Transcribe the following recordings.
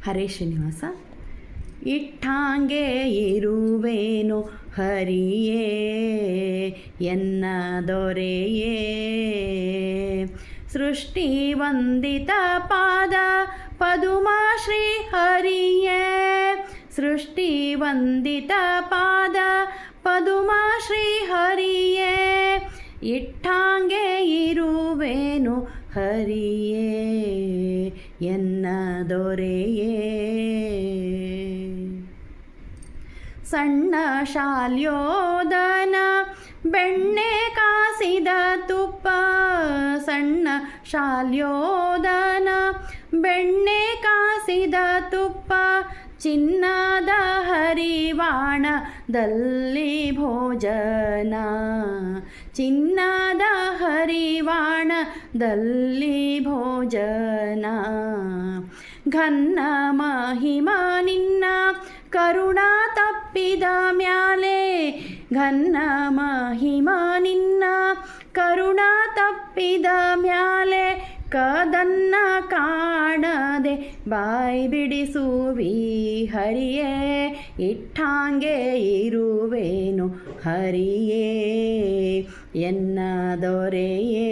ಹರೇ ಶ್ರೀನಿವಾಸ. ಇಟ್ಟಾಂಗೆ ಇರುವೇನು ಹರಿಯೇ ಎನ್ನ ದೊರೆಯೇ, ಸೃಷ್ಟಿ ವಂದಿತ ಪಾದ ಪದುಮ ಶ್ರೀ ಹರಿಯೇ, ಸೃಷ್ಟಿ ವಂದಿತ ಪಾದ ಪದುಮ ಶ್ರೀ ಹರಿಯೇ, ಇಟ್ಟಾಂಗೆ ಇರುವೇನು ಹರಿಯೇ ಎನ್ನ ದೊರೆಯೇ. ಸಣ್ಣ ಶಾಲ್ಯೋದನ ಬೆಣ್ಣೆ ಕಾಸಿದ ತುಪ್ಪ, ಸಣ್ಣ ಶಾಲ್ಯೋದನ ಬೆಣ್ಣೆ ಕಾಸಿದ ತುಪ್ಪ, ಚಿನ್ನದ ಹರಿವಾಣದಲ್ಲಿ ಭೋಜನ, ಚಿನ್ನದ ಹರಿವಾಣದಲ್ಲಿ ಭೋಜನ. ಘನ್ನ ಮಹಿಮಾ ನಿನ್ನ ಕರುಣಾ ತಪ್ಪಿದ ಮ್ಯಾಲೆ, ಘನ್ನ ಮಹಿಮಾ ನಿನ್ನ ಕರುಣಾ ತಪ್ಪಿದ ಮ್ಯಾಲೆ, ಕದನ್ನ ಕಾಣದೆ ಬಾಯಿ ಬಿಡಿಸುವಿ ಹರಿಯೇ, ಇಟ್ಟಾಂಗೆ ಇರುವೇನು ಹರಿಯೇ ಎನ್ನ ದೊರೆಯೇ.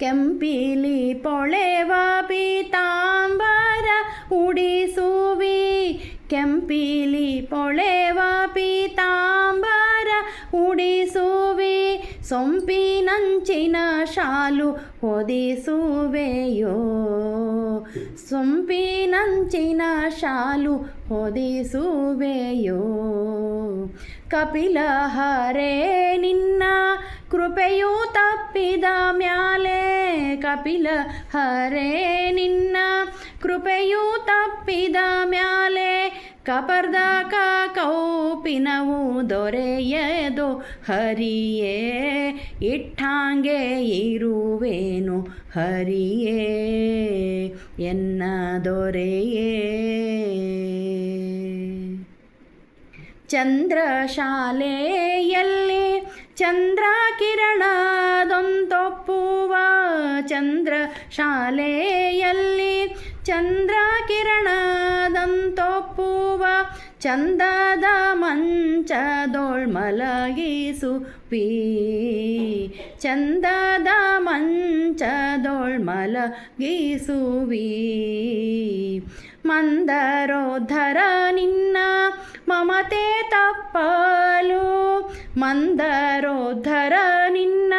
ಕೆಂಪಿಲಿ ಪೊಳೆವ ಪೀತಾಂಬರ ಉಡಿಸುವಿ, ಕೆಂಪಿಲಿ ಪೊಳೆವ ಪೀತಾಂಬರ ಉಡಿಸುವಿ, ಸೊಂಪಿನಂಚಿನ ಶಾಲು ಹೊದಿಸುವೆಯೋ, ಸೊಂಪಿನಂಚಿನ ಶಾಲು ಹೊದಿಸುವೆಯೋ. ಕಪಿಲ ಹರೇ ನಿನ್ನ ಕೃಪೆಯು ತಪ್ಪಿದ ಮ್ಯಾಲೆ, ಕಪಿಲ ಹರೇ ನಿನ್ನ ಕೃಪೆಯು ತಪ್ಪಿದ ಮ್ಯಾಲೆ, ಕಪರ್ದಕ ಕೌಪಿನವು ದೊರೆಯದೋ ಹರಿಯೇ, ಇಟ್ಟಾಂಗೆ ಇರುವೇನು ಹರಿಯೇ ಎನ್ನ ದೊರೆಯೇ. ಚಂದ್ರಶಾಲೆಯಲ್ಲಿ ಚಂದ್ರ ಕಿರಣದೊಂತೊಪ್ಪುವ, ಚಂದ್ರಶಾಲೆಯಲ್ಲಿ ಚಂದ್ರ ಕಿರಣದಂತೊಪ್ಪುವ, ಚಂದದ ಮಂಚದೋಳ್ ಮಲಗಿಸುವಿ, ಚಂದದ ಮಂಚದೋಳ್ ಮಲಗಿಸುವಿ. ಮಂದರೋದ್ಧರ ನಿನ್ನ ಮಮತೆ ತಪ್ಪಲು, ಮಂದರೋದ್ಧರ ನಿನ್ನ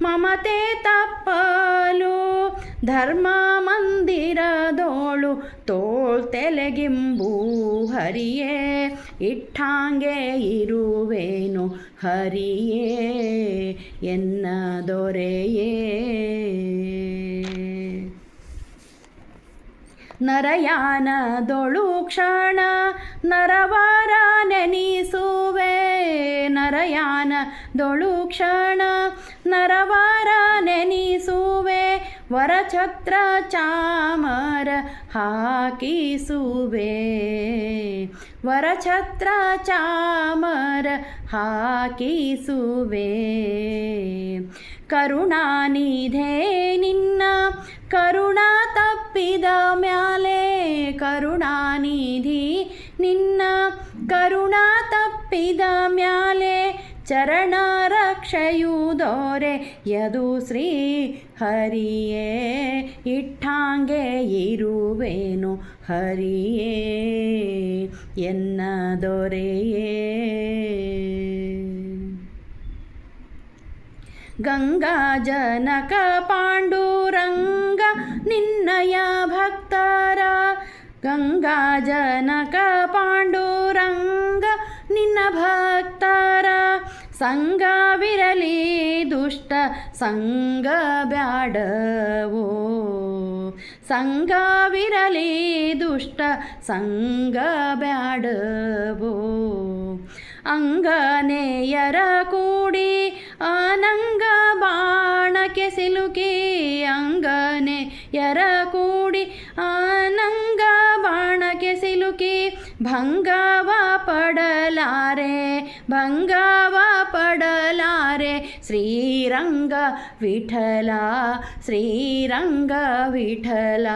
ಮಮತೆ ತಪ್ಪಲು, ಧರ್ಮ ಮಂದಿರದೋಳು ತೋಳ್ತೆಲೆಗಿಂಬು ಹರಿಯೇ, ಇಟ್ಟಾಂಗೆ ಇರುವೇನು ಹರಿಯೇ ಎನ್ನ ದೊರೆಯೇ. ನರಯಾನದೊಳು ಕ್ಷಣ ನರವರ ನೆನಿಸುವೆ, ನರಯಾನದೊಳು ಕ್ಷಣ ನರವರ ನೆನಿಸುವೆ, ವರಛತ್ರ ಚಾಮರ ಹಾಕಿಸುವೆ, ವರಛತ್ರ ಚಾಮರ ಹಾಕಿಸುವೆ. ಕರುಣಾನಿಧೇ ನಿನ್ನ ಕರುಣಾ ತಪ್ಪಿದ ಮ್ಯಾಲೆ, ಕರುಣಾನಿಧಿ ನಿನ್ನ ಕರುಣಾ ತಪ್ಪಿದ ಮ್ಯಾಲೆ, ಚರಣ ರಕ್ಷೆಯು ದೊರೆಯದು ಶ್ರೀ ಹರಿಯೇ, ಇಟ್ಟಾಂಗೆ ಇರುವೇನು ಹರಿಯೇ ಎನ್ನ ದೊರೆಯೇ. ಗಂಗಾ ಜನಕ ಪಾಂಡುರಂಗ ನಿನ್ನಯ ಭಕ್ತರ, ಗಂಗಾ ಜನಕ ಪಾಂಡುರಂಗ ನಿನ್ನ ಭಕ್ತರ, ಸಂಗವಿರಲಿ ದುಷ್ಟ ಸಂಗ ಬ್ಯಾಡವೋ, ಸಂಗವಿರಲಿ ದುಷ್ಟ ಸಂಗ ಬ್ಯಾಡವೋ. ಅಂಗನೆಯರ ಕೂಡಿ ಅನಂಗ ಬಾಣಕ್ಕೆ ಸಿಲುಕಿ, ಅಂಗನೆಯರ ಕೂಡಿ ಅನಂಗ ಬಾಣಕ್ಕೆ ಸಿಲುಕಿ, ಭಂಗವ ಪಡಲಾರೆ, ಭಂಗವ ಪಡಲಾರೆ ಶ್ರೀರಾಮಚಂದ್ರ ಶ್ರೀರಂಗ ವಿಠಲ ಶ್ರೀರಂಗ ವಿಠಲ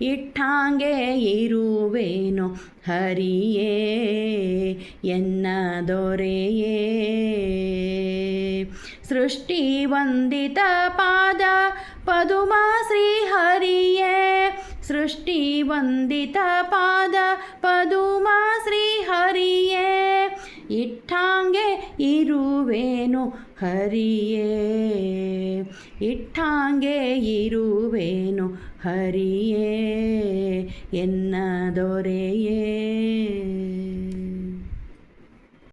ಇಟ್ಟಾಂಗೆ ಇರುವೆನು ಹರಿಯೇ ಎನ್ನ ದೊರೆಯೇ ಸೃಷ್ಟಿ ವಂದಿತ ಪಾದ ಪದುಮ ಶ್ರೀ ಹರಿಯೇ ಸೃಷ್ಟಿ ವಂದಿತ ಪಾದ ಪದುಮ ಶ್ರೀ ಹರಿಯೇ ಇಟ್ಟಾಂಗೆ ಇರುವೆನು ಹರಿಯೇ ಇಟ್ಟಾಂಗೆ ಇರುವೆನು ಹರಿಯೇ ಎನ್ನ ದೊರೆಯೇ